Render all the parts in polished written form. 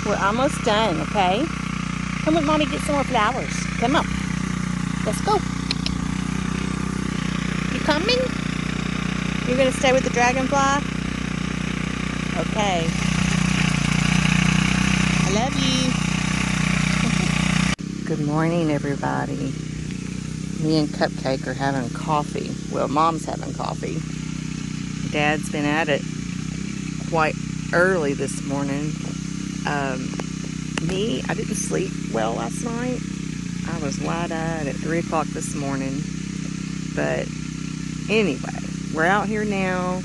We're almost done, okay? Come with Mommy, get some more flowers. Come on. Let's go. You coming? You're going to stay with the dragonfly? Okay. I love you. Good morning, everybody. Me and Cupcake are having coffee. Well, Mom's having coffee. Dad's been at it quite early this morning. I didn't sleep well last night. I was wide-eyed at 3 o'clock this morning. But anyway, we're out here now.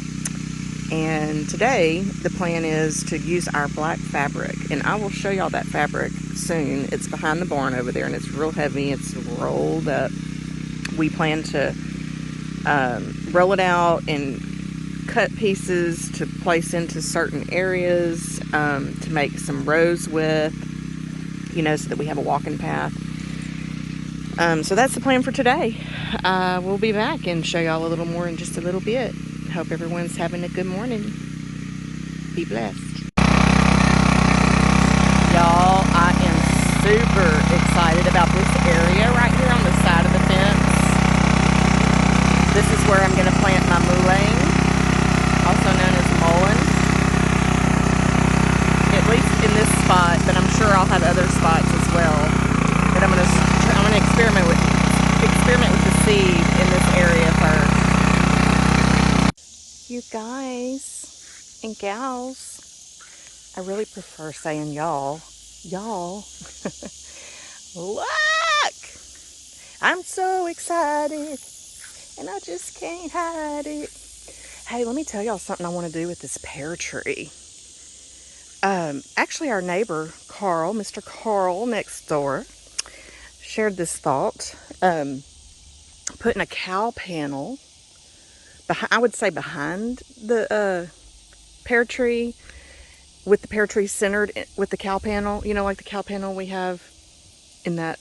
And today, the plan is to use our black fabric. And I will show y'all that fabric soon. It's behind the barn over there, and it's real heavy. It's rolled up. We plan to roll it out and cut pieces to place into certain areas to make some rows with, you know, so that we have a walking path. So that's the plan for today. We'll be back and show y'all a little more in just a little bit. Hope everyone's having a good morning. Be blessed. Y'all, I am super excited about this area right here on the side of the fence. This is where I'm going to plant my mullein, also known as mullein. At least in this spot, but I'm sure I'll have other spots as well. But I'm going to experiment with the seed in this area first. You guys and gals, I really prefer saying y'all. Y'all, look! I'm so excited, and I just can't hide it. Hey, let me tell y'all something I want to do with this pear tree. Actually, our neighbor, Carl, Mr. Carl next door, shared this thought. Putting a cow panel, I would say behind the pear tree, with the pear tree centered with the cow panel. You know, like the cow panel we have in that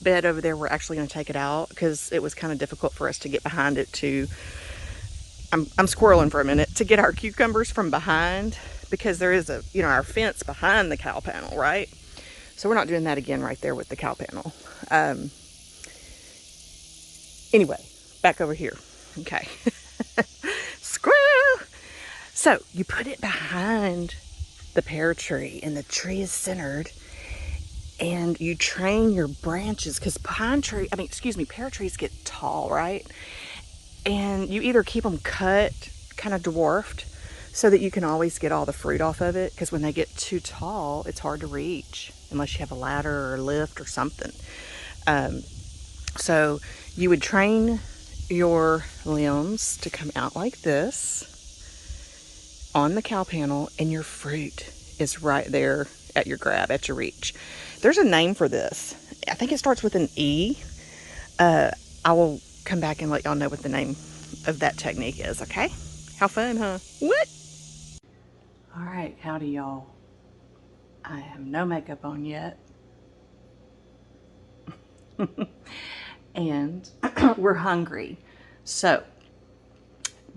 bed over there. We're actually going to take it out because it was kind of difficult for us to get behind it to... I'm squirreling for a minute, to get our cucumbers from behind, because there is a, you know, our fence behind the cow panel, right? So we're not doing that again right there with the cow panel. Anyway, back over here. Okay. Squirrel! So you put it behind the pear tree, and the tree is centered, and you train your branches, because pear trees get tall, right? And you either keep them cut, kind of dwarfed, so that you can always get all the fruit off of it, because when they get too tall, it's hard to reach, unless you have a ladder or a lift or something. So you would train your limbs to come out like this on the cow panel, and your fruit is right there at your grab, at your reach. There's a name for this. I think it starts with an E. I will come back and let y'all know what the name of that technique is, okay? How fun, huh? What? All right, howdy y'all. I have no makeup on yet. And we're hungry. So,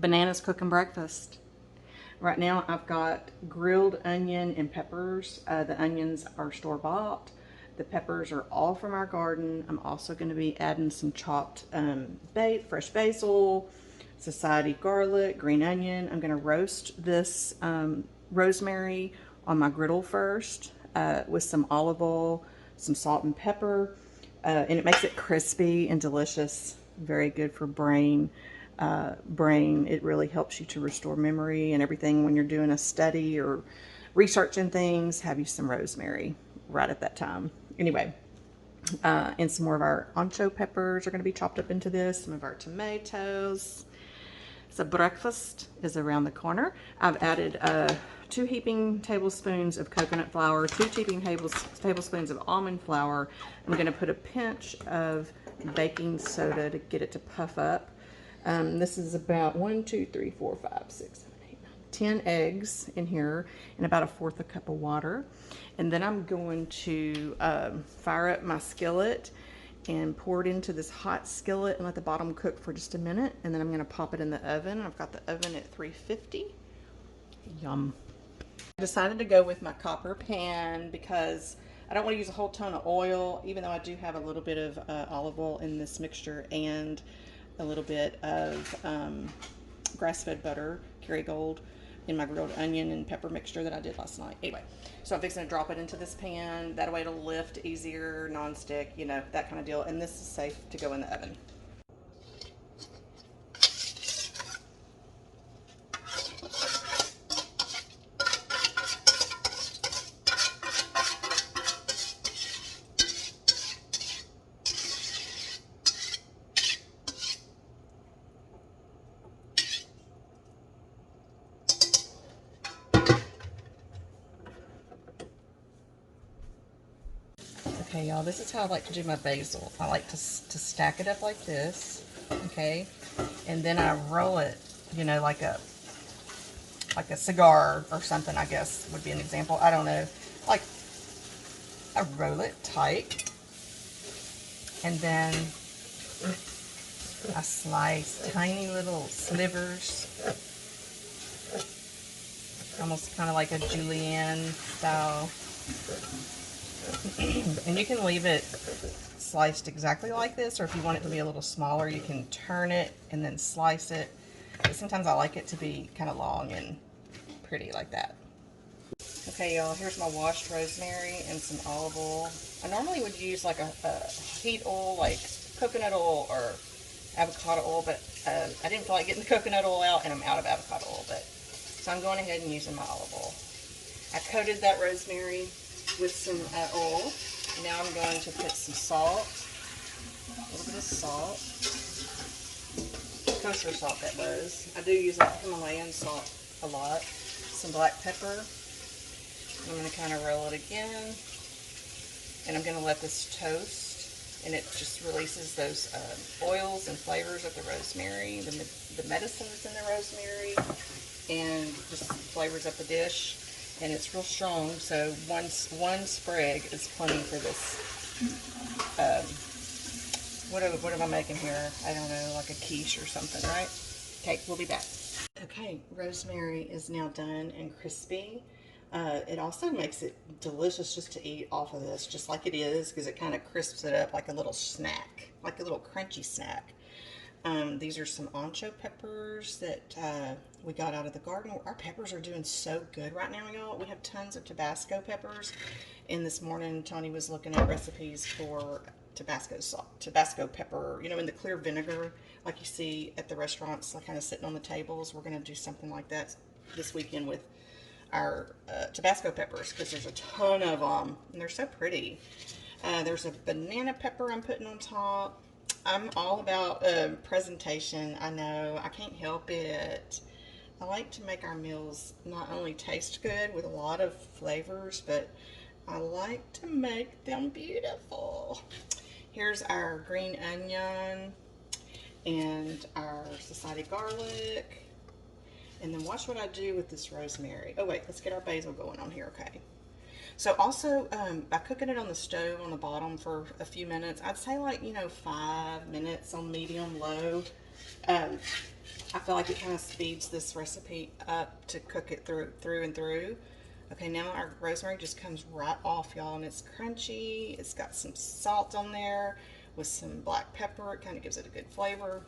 Banana's cooking breakfast. Right now I've got grilled onion and peppers. The onions are store-bought. The peppers are all from our garden. I'm also going to be adding some chopped fresh basil, society garlic, green onion. I'm going to roast this rosemary on my griddle first with some olive oil, some salt and pepper. And it makes it crispy and delicious. Very good for brain. It really helps you to restore memory and everything when you're doing a study or researching things. Have you some rosemary right at that time. Anyway, and some more of our ancho peppers are going to be chopped up into this. Some of our tomatoes. So breakfast is around the corner. I've added 2 heaping tablespoons of coconut flour, 2 heaping tablespoons of almond flour. I'm going to put a pinch of baking soda to get it to puff up. This is about 10 eggs in here, and about 1/4 cup of water. And then I'm going to fire up my skillet and pour it into this hot skillet and let the bottom cook for just a minute. And then I'm going to pop it in the oven. I've got the oven at 350. Yum. I decided to go with my copper pan because I don't want to use a whole ton of oil, even though I do have a little bit of olive oil in this mixture and a little bit of grass-fed butter, Kerrygold, in my grilled onion and pepper mixture that I did last night. Anyway, so I'm fixing to drop it into this pan. That way it'll lift easier, non-stick, you know, that kind of deal. And this is safe to go in the oven. Okay, y'all, this is how I like to do my basil. I like to stack it up like this, okay? And then I roll it, you know, like a cigar or something, I guess, would be an example. I don't know. Like, I roll it tight. And then I slice tiny little slivers. Almost kind of like a julienne style. And you can leave it sliced exactly like this, or if you want it to be a little smaller, you can turn it and then slice it. But sometimes I like it to be kind of long and pretty like that. Okay, y'all, here's my washed rosemary and some olive oil. I normally would use like a heat oil, like coconut oil or avocado oil, but I didn't feel like getting the coconut oil out, and I'm out of avocado oil. So I'm going ahead and using my olive oil. I coated that rosemary with some oil. Now I'm going to put some salt, a little bit of salt, kosher salt that was. I do use like Himalayan salt a lot. Some black pepper. I'm going to kind of roll it again, and I'm going to let this toast, and it just releases those oils and flavors of the rosemary, the medicine that's in the rosemary, and just flavors up the dish. And it's real strong, so one sprig is plenty for this. What am I making here? I don't know, like a quiche or something, right? Okay, we'll be back. Okay, rosemary is now done and crispy. It also makes it delicious just to eat off of this, just like it is, because it kind of crisps it up like a little snack, like a little crunchy snack. These are some ancho peppers that we got out of the garden. Our peppers are doing so good right now, y'all. We have tons of Tabasco peppers. And this morning, Tony was looking at recipes for Tabasco pepper, you know, in the clear vinegar, like you see at the restaurants, like kind of sitting on the tables. We're going to do something like that this weekend with our Tabasco peppers, because there's a ton of them, and they're so pretty. There's a banana pepper I'm putting on top. I'm all about presentation. I know, I can't help it. I like to make our meals not only taste good with a lot of flavors, but I like to make them beautiful. Here's our green onion and our society garlic. And then watch what I do with this rosemary. Oh wait, let's get our basil going on here, okay. So also, by cooking it on the stove on the bottom for a few minutes, I'd say like, you know, 5 minutes on medium low. I feel like it kind of speeds this recipe up to cook it through and through. Okay, now our rosemary just comes right off, y'all, and it's crunchy. It's got some salt on there with some black pepper. It kind of gives it a good flavor.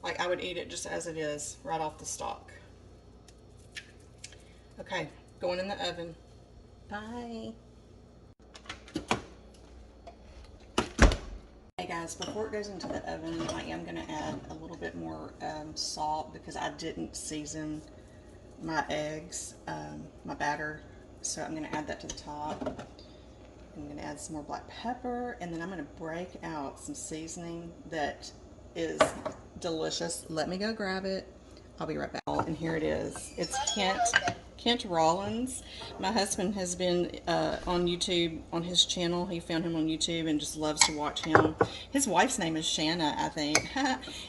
Like I would eat it just as it is, right off the stalk. Okay, going in the oven. Bye. Hey guys, before it goes into the oven, I am going to add a little bit more salt, because I didn't season my eggs, my batter. So I'm going to add that to the top. I'm going to add some more black pepper, and then I'm going to break out some seasoning that is delicious. Let me go grab it. I'll be right back. And here it is. It's Kent Rollins. My husband has been on YouTube, on his channel. He found him on YouTube and just loves to watch him. His wife's name is Shanna, I think.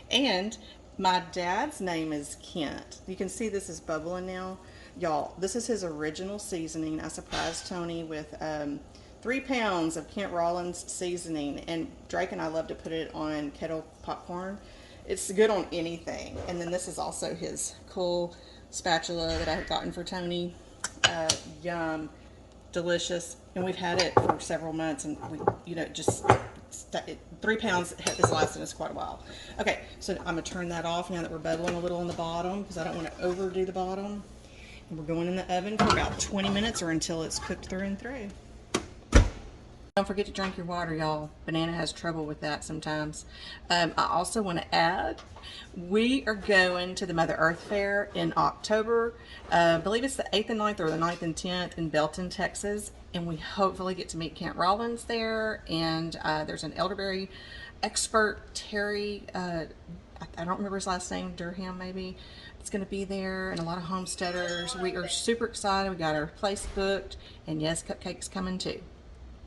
And my dad's name is Kent. You can see this is bubbling now. Y'all, this is his original seasoning. I surprised Tony with 3 pounds of Kent Rollins seasoning. And Drake and I love to put it on kettle popcorn. It's good on anything. And then this is also his cool spatula that I had gotten for Tony. Yum. Delicious. And we've had it for several months, and we, just 3 pounds has lasted us quite a while. Okay, so I'm going to turn that off now that we're bubbling a little on the bottom because I don't want to overdo the bottom. And we're going in the oven for about 20 minutes or until it's cooked through and through. Don't forget to drink your water, y'all. Banana has trouble with that sometimes. I also want to add, we are going to the Mother Earth Fair in October. I believe it's the 8th and 9th or the 9th and 10th in Belton, Texas. And we hopefully get to meet Kent Rollins there. And there's an elderberry expert, Terry, I don't remember his last name, Durham maybe. It's going to be there, and a lot of homesteaders. We are super excited. We got our place booked. And yes, cupcakes coming too.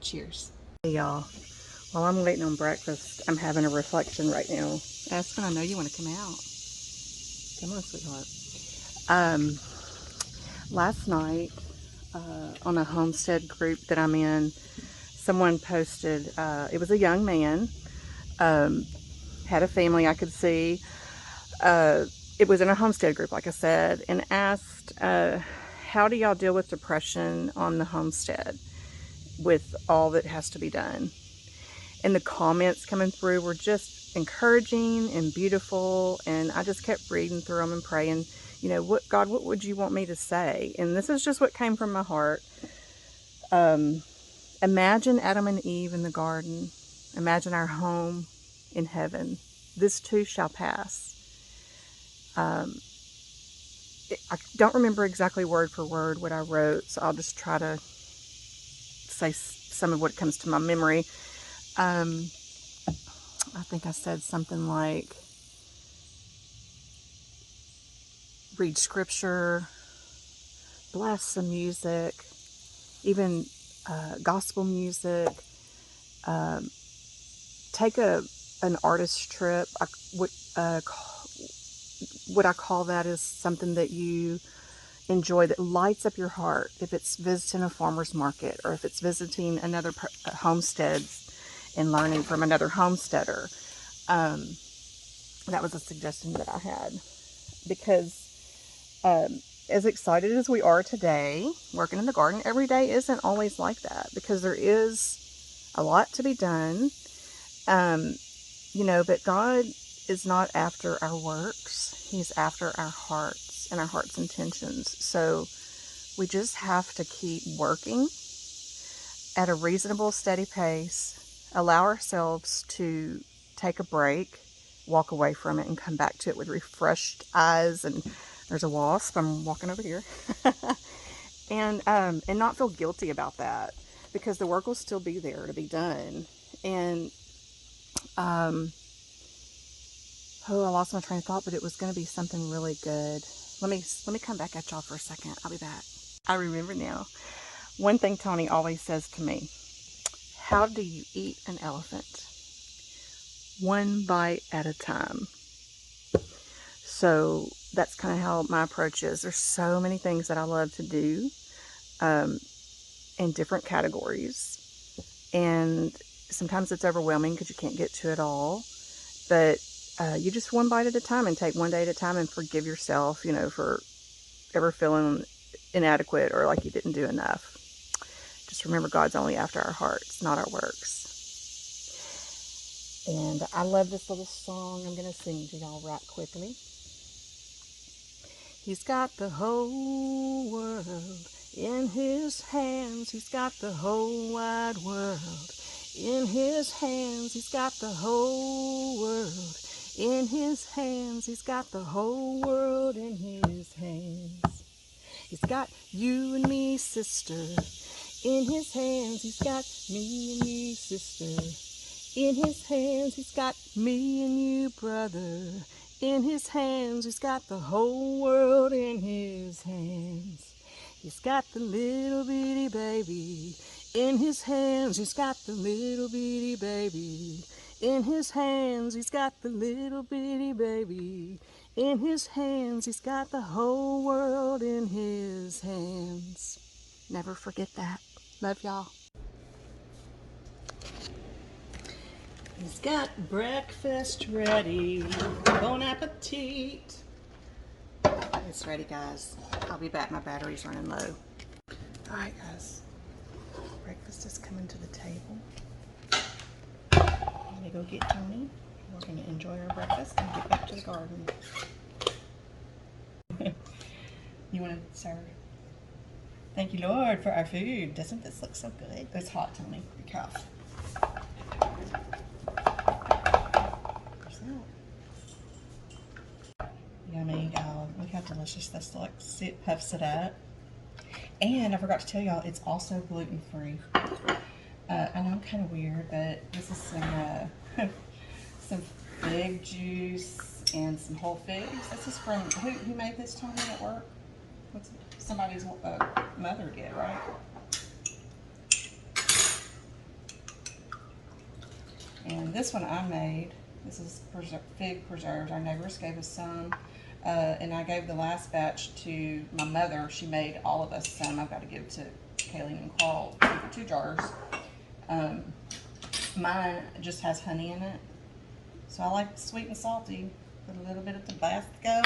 Cheers. Hey y'all, while I'm waiting on breakfast, I'm having a reflection right now. Aspen, I know you want to come out. Come on, sweetheart. Last night, on a homestead group that I'm in, someone posted, it was a young man, had a family I could see. It was in a homestead group, like I said, and asked, how do y'all deal with depression on the homestead with all that has to be done? And the comments coming through were just encouraging and beautiful, and I just kept reading through them and praying, God, what would you want me to say? And this is just what came from my heart. Imagine Adam and Eve in the garden. Imagine our home in heaven. This too shall pass. I don't remember exactly word for word what I wrote, so I'll just try to say some of what comes to my memory. I think I said something like, read scripture, bless some music, even gospel music. Take an artist trip. What I call that is something that you enjoy that lights up your heart. If it's visiting a farmer's market, or if it's visiting another homestead and learning from another homesteader. That was a suggestion that I had, because as excited as we are today working in the garden, every day isn't always like that, because there is a lot to be done. But God is not after our works. He's after our hearts and our heart's intentions. So we just have to keep working at a reasonable, steady pace, allow ourselves to take a break, walk away from it, and come back to it with refreshed eyes. And there's a wasp, I'm walking over here. and not feel guilty about that, because the work will still be there to be done. And I lost my train of thought, but it was going to be something really good. Let me come back at y'all for a second. I'll be back. I remember now. One thing Tony always says to me: how do you eat an elephant? One bite at a time. So that's kind of how my approach is. There's so many things that I love to do in different categories. And sometimes it's overwhelming because you can't get to it all. But you just one bite at a time, and take one day at a time, and forgive yourself, for ever feeling inadequate or like you didn't do enough. Just remember, God's only after our hearts, not our works. And I love this little song I'm going to sing to y'all right quickly. He's got the whole world in his hands. He's got the whole wide world in his hands. He's got the whole world in his hands. He's got the whole world in his hands. He's got you and me, sister, in his hands. He's got me and you, sister, in his hands. He's got me and you, brother, in his hands. He's got the whole world in his hands. He's got the little bitty baby in his hands. He's got the little bitty baby in his hands. He's got the little bitty baby in his hands. He's got the whole world in his hands. Never forget that. Love y'all. He's got breakfast ready. Bon appetit. It's ready, guys. I'll be back. My battery's running low. All right, guys. Breakfast is coming to the table. I'm gonna go get Tony. We're gonna enjoy our breakfast and get back to the garden. You wanna serve? Thank you, Lord, for our food. Doesn't this look so good? It's hot, Tony. Be careful. Yummy, y'all. Look how delicious this looks. It puffs it up. And I forgot to tell y'all, it's also gluten-free. I know I'm kind of weird, but this is some some fig juice and some whole figs. This is from, who made this, Tony, at work? Somebody's mother did, right? And this one I made. This is fig preserves. Our neighbors gave us some. And I gave the last batch to my mother. She made all of us some. I've got to give to Kayleen and Carl for 2 jars. Mine just has honey in it. So I like sweet and salty. Put a little bit of Tabasco.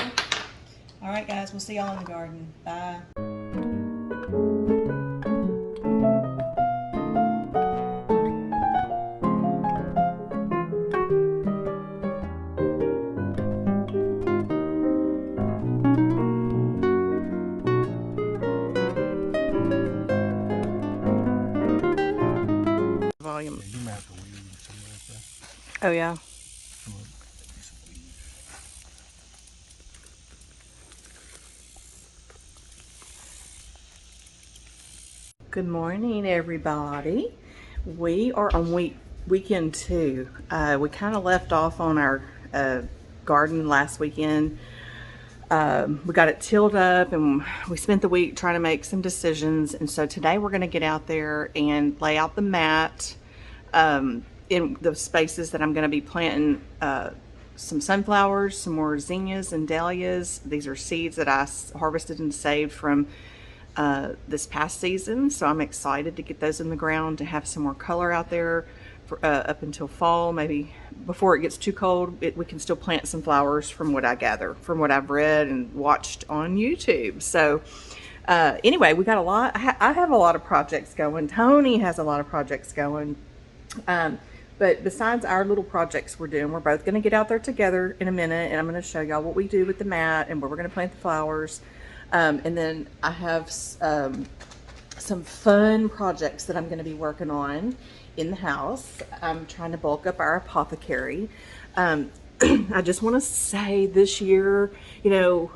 All right, guys, we'll see y'all in the garden. Bye. Volume. Oh, yeah. Good morning, everybody. We are on weekend 2. We kind of left off on our garden last weekend. We got it tilled up and we spent the week trying to make some decisions. And so today we're going to get out there and lay out the mat in the spaces that I'm going to be planting some sunflowers, some more zinnias and dahlias. These are seeds that I harvested and saved from this past season. So I'm excited to get those in the ground to have some more color out there for, up until fall. Maybe before it gets too cold, we can still plant some flowers from what I gather, from what I've read and watched on YouTube. So anyway, we got a lot. I have a lot of projects going. Tony has a lot of projects going. But besides our little projects we're doing, we're both going to get out there together in a minute, and I'm going to show y'all what we do with the mat and where we're going to plant the flowers. And then I have some fun projects that I'm going to be working on in the house. I'm trying to bulk up our apothecary. I just want to say this year, you know,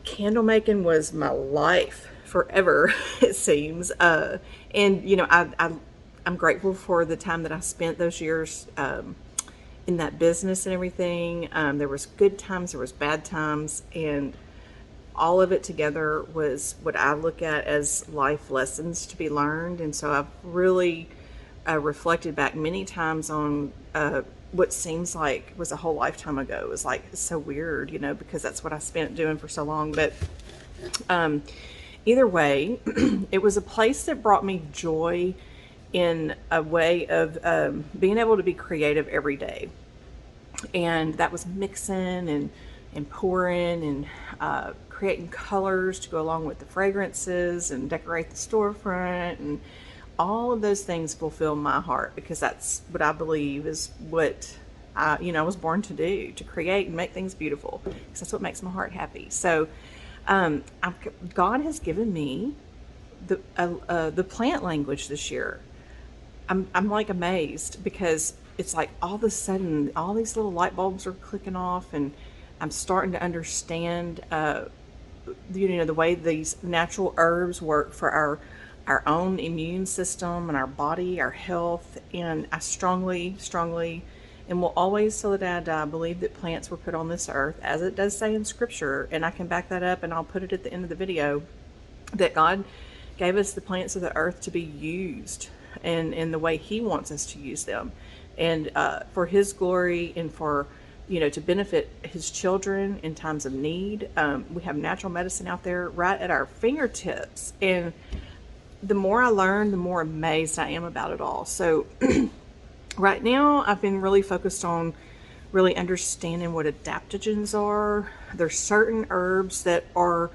candle making was my life forever, it seems. And, you know, I'm grateful for the time that I spent those years in that business and everything. There was good times, there was bad times, and all of it together was what I look at as life lessons to be learned. And so I've really reflected back many times on what seems like was a whole lifetime ago. It was like, it's so weird, you know, because that's what I spent doing for so long. But either way, it was a place that brought me joy in a way of being able to be creative every day. And that was mixing and pouring and creating colors to go along with the fragrances and decorate the storefront, and all of those things fulfill my heart, because that's what I believe is what I was born to do, to create and make things beautiful, because that's what makes my heart happy. So God has given me the plant language this year. I'm like amazed, because it's like all of a sudden all these little light bulbs are clicking off, and I'm starting to understand the way these natural herbs work for our own immune system and our body, our health. And I strongly and will always till the day I die believe that plants were put on this earth, as it does say in scripture, and I can back that up, and I'll put it at the end of the video, that God gave us the plants of the earth to be used in the way he wants us to use them, and for his glory, and for to benefit his children in times of need. We have natural medicine out there right at our fingertips, and the more I learn, the more amazed I am about it all. So right now I've been really focused on really understanding what adaptogens are. There's certain herbs that are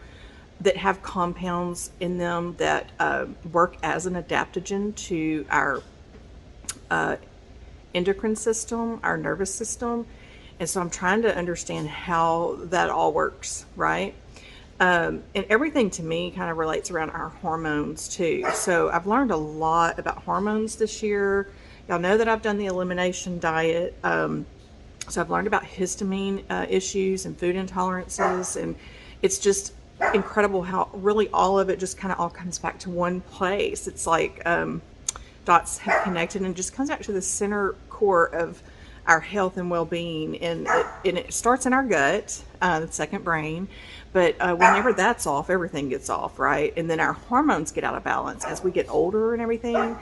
that have compounds in them that work as an adaptogen to our endocrine system, our nervous system. And so I'm trying to understand how that all works, right? And everything to me kind of relates around our hormones too. So I've learned a lot about hormones this year. Y'all know that I've done the elimination diet. So I've learned about histamine issues and food intolerances. And it's just incredible how really all of it just kind of all comes back to one place. It's like dots have connected and just comes back to the center core of our health and well-being. And it starts in our gut, the second brain. But whenever that's off, everything gets off, right? And then our hormones get out of balance as we get older and everything.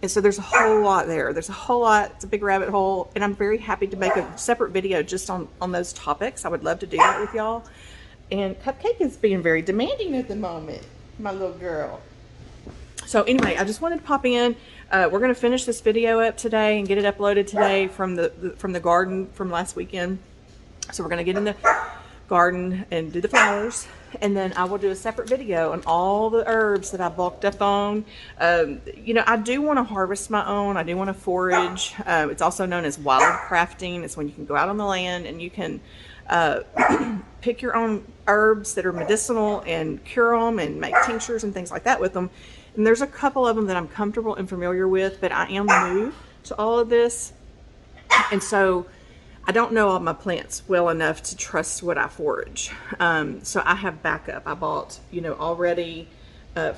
And so there's a whole lot there. There's a whole lot. It's a big rabbit hole. And I'm very happy to make a separate video just on those topics. I would love to do that with y'all. And Cupcake is being very demanding at the moment, my little girl. So anyway, I just wanted to pop in. We're going to finish this video up today and get it uploaded today from the garden from last weekend. So we're going to get in the garden and do the flowers, and then I will do a separate video on all the herbs that I bulked up on. You know, I do want to harvest my own. I do want to forage. It's also known as wild crafting. It's when you can go out on the land and you can pick your own herbs that are medicinal and cure them and make tinctures and things like that with them. And there's a couple of them that I'm comfortable and familiar with, but I am new to all of this, and so I don't know all my plants well enough to trust what I forage. So I have backup. I bought, you know, already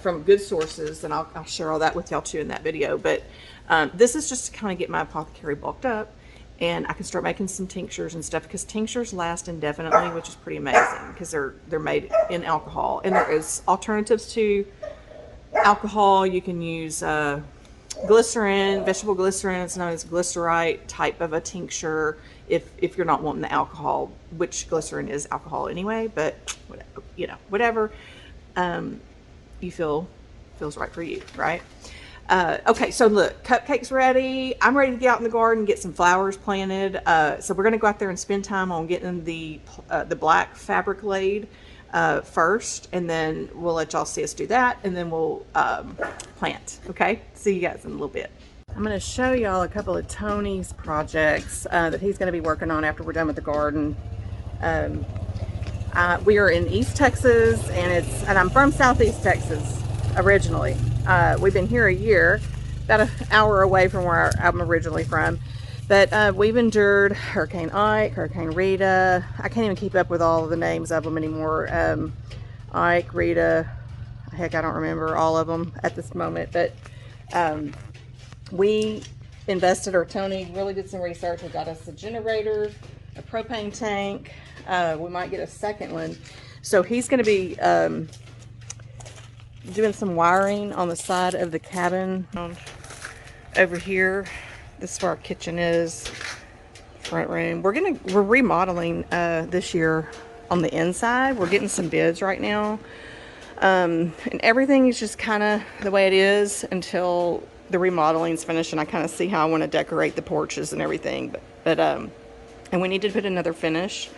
from good sources, and I'll share all that with y'all too in that video. But this is just to kind of get my apothecary bulked up, and I can start making some tinctures and stuff, because tinctures last indefinitely, which is pretty amazing because they're made in alcohol. And there is alternatives to alcohol. You can use glycerin, vegetable glycerin. It's known as glycerite type of a tincture if you're not wanting the alcohol, which glycerin is alcohol anyway, but whatever, you know, whatever you feels right for you, right? Okay, so look, Cupcake's ready. I'm ready to get out in the garden, get some flowers planted. So we're gonna go out there and spend time on getting the black fabric laid first, and then we'll let y'all see us do that, and then we'll plant. Okay, see you guys in a little bit. I'm going to show y'all a couple of Tony's projects that he's going to be working on after we're done with the garden. We are in East Texas, and I'm from Southeast Texas originally. We've been here a year, about an hour away from where I'm originally from. But we've endured Hurricane Ike, Hurricane Rita. I can't even keep up with all of the names of them anymore. Ike, Rita, heck, I don't remember all of them at this moment. But we invested, or Tony really did some research. We got us a generator, a propane tank. We might get a second one. So he's going to be doing some wiring on the side of the cabin over here. This is where our kitchen is, front room. We're remodeling this year on the inside. We're getting some bids right now. And everything is just kind of the way it is until the remodeling's finished, and I kind of see how I want to decorate the porches and everything. But and we need to put another finish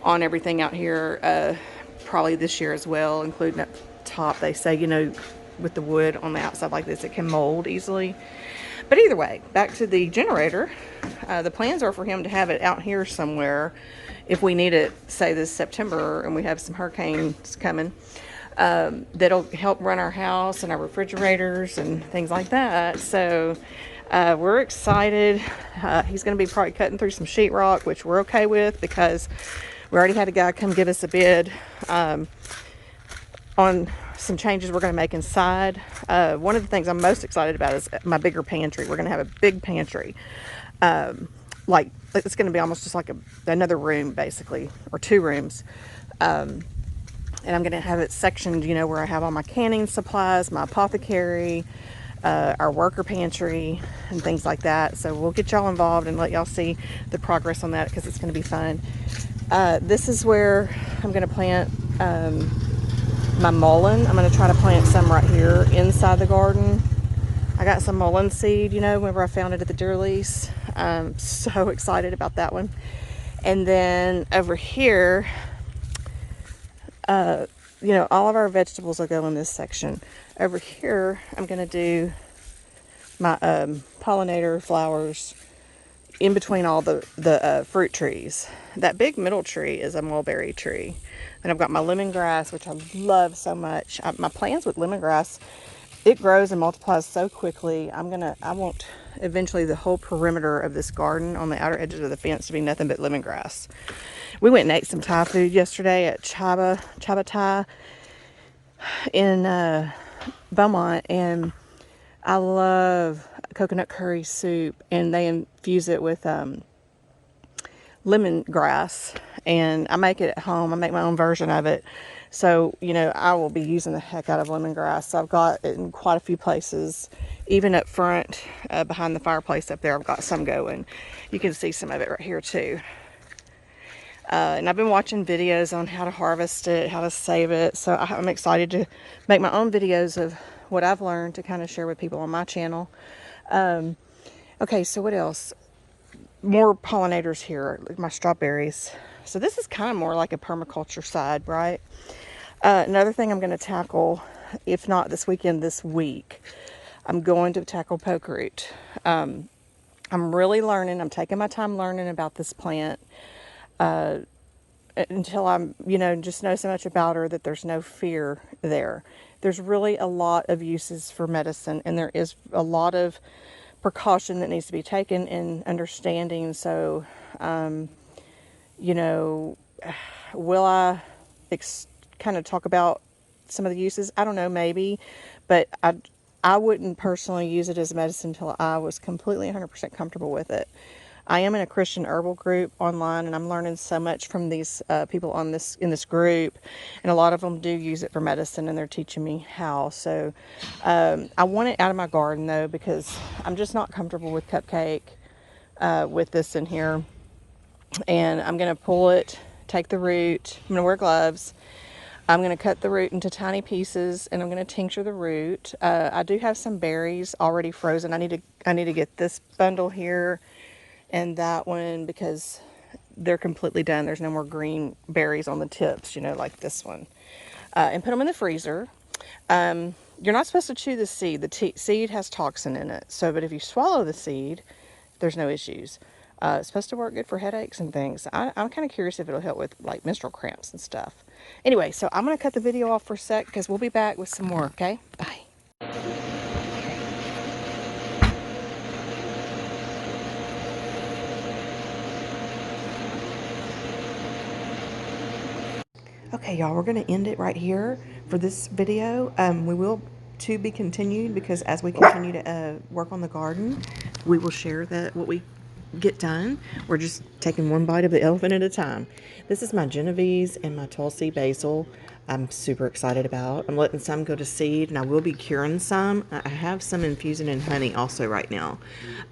on everything out here, probably this year as well, including up top. They say, you know, with the wood on the outside like this, it can mold easily. But either way, back to the generator. The plans are for him to have it out here somewhere if we need it, say this September, and we have some hurricanes coming. That'll help run our house and our refrigerators and things like that. So we're excited. He's going to be probably cutting through some sheetrock, which we're okay with because we already had a guy come give us a bid on some changes we're going to make inside. One of the things I'm most excited about is my bigger pantry. We're going to have a big pantry. Like it's going to be almost just like another room, basically, or two rooms. And I'm going to have it sectioned, you know, where I have all my canning supplies, my apothecary, our worker pantry, and things like that. So we'll get y'all involved and let y'all see the progress on that, because it's going to be fun. This is where I'm going to plant my mullein. I'm going to try to plant some right here inside the garden. I got some mullein seed, you know, whenever I found it at the deer lease. I'm so excited about that one. And then over here, you know, all of our vegetables will go in this section. Over here, I'm going to do my pollinator flowers in between all the fruit trees. That big middle tree is a mulberry tree. And I've got my lemongrass, which I love so much. My plans with lemongrass, it grows and multiplies so quickly. I want eventually the whole perimeter of this garden on the outer edges of the fence to be nothing but lemongrass. We went and ate some Thai food yesterday at Chaba Thai in Beaumont, and I love coconut curry soup, and they infuse it with lemongrass, and I make it at home. I make my own version of it. So, you know, I will be using the heck out of lemongrass. So I've got it in quite a few places, even up front, behind the fireplace up there. I've got some going. You can see some of it right here too. And I've been watching videos on how to harvest it, how to save it. So I'm excited to make my own videos of what I've learned to kind of share with people on my channel. Okay, so what else? More pollinators here, like my strawberries. So this is kind of more like a permaculture side, right? Another thing I'm going to tackle, if not this weekend, this week, I'm going to tackle poke root. I'm really learning. I'm taking my time learning about this plant until I'm, you know, just know so much about her that there's no fear there. There's really a lot of uses for medicine, and there is a lot of precaution that needs to be taken in understanding. So, you know, will I kind of talk about some of the uses? I don't know, maybe, but I wouldn't personally use it as medicine until I was completely 100% comfortable with it. I am in a Christian herbal group online, and I'm learning so much from these people in this group, and a lot of them do use it for medicine, and they're teaching me how. So I want it out of my garden though, because I'm just not comfortable with Cupcake with this in here. And I'm going to pull it, take the root. I'm going to wear gloves. I'm going to cut the root into tiny pieces, and I'm going to tincture the root. I do have some berries already frozen. I need to get this bundle here and that one, because they're completely done. There's no more green berries on the tips, you know, like this one. And put them in the freezer. You're not supposed to chew the seed. The seed has toxin in it. So, but if you swallow the seed, there's no issues. It's supposed to work good for headaches and things. I'm kind of curious if it'll help with like menstrual cramps and stuff. Anyway, so I'm going to cut the video off for a sec, because we'll be back with some more, okay? Bye. Okay, y'all, we're going to end it right here for this video. We will to be continued, because as we continue to work on the garden, we will share what we get done. We're just taking one bite of the elephant at a time. This is my Genovese and my Tulsi basil. I'm super excited about. I'm letting some go to seed, and I will be curing some. I have some infusing in honey also right now.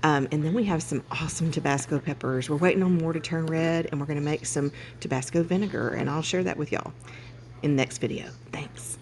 And then we have some awesome Tabasco peppers. We're waiting on more to turn red, and we're going to make some Tabasco vinegar, and I'll share that with y'all in the next video. Thanks.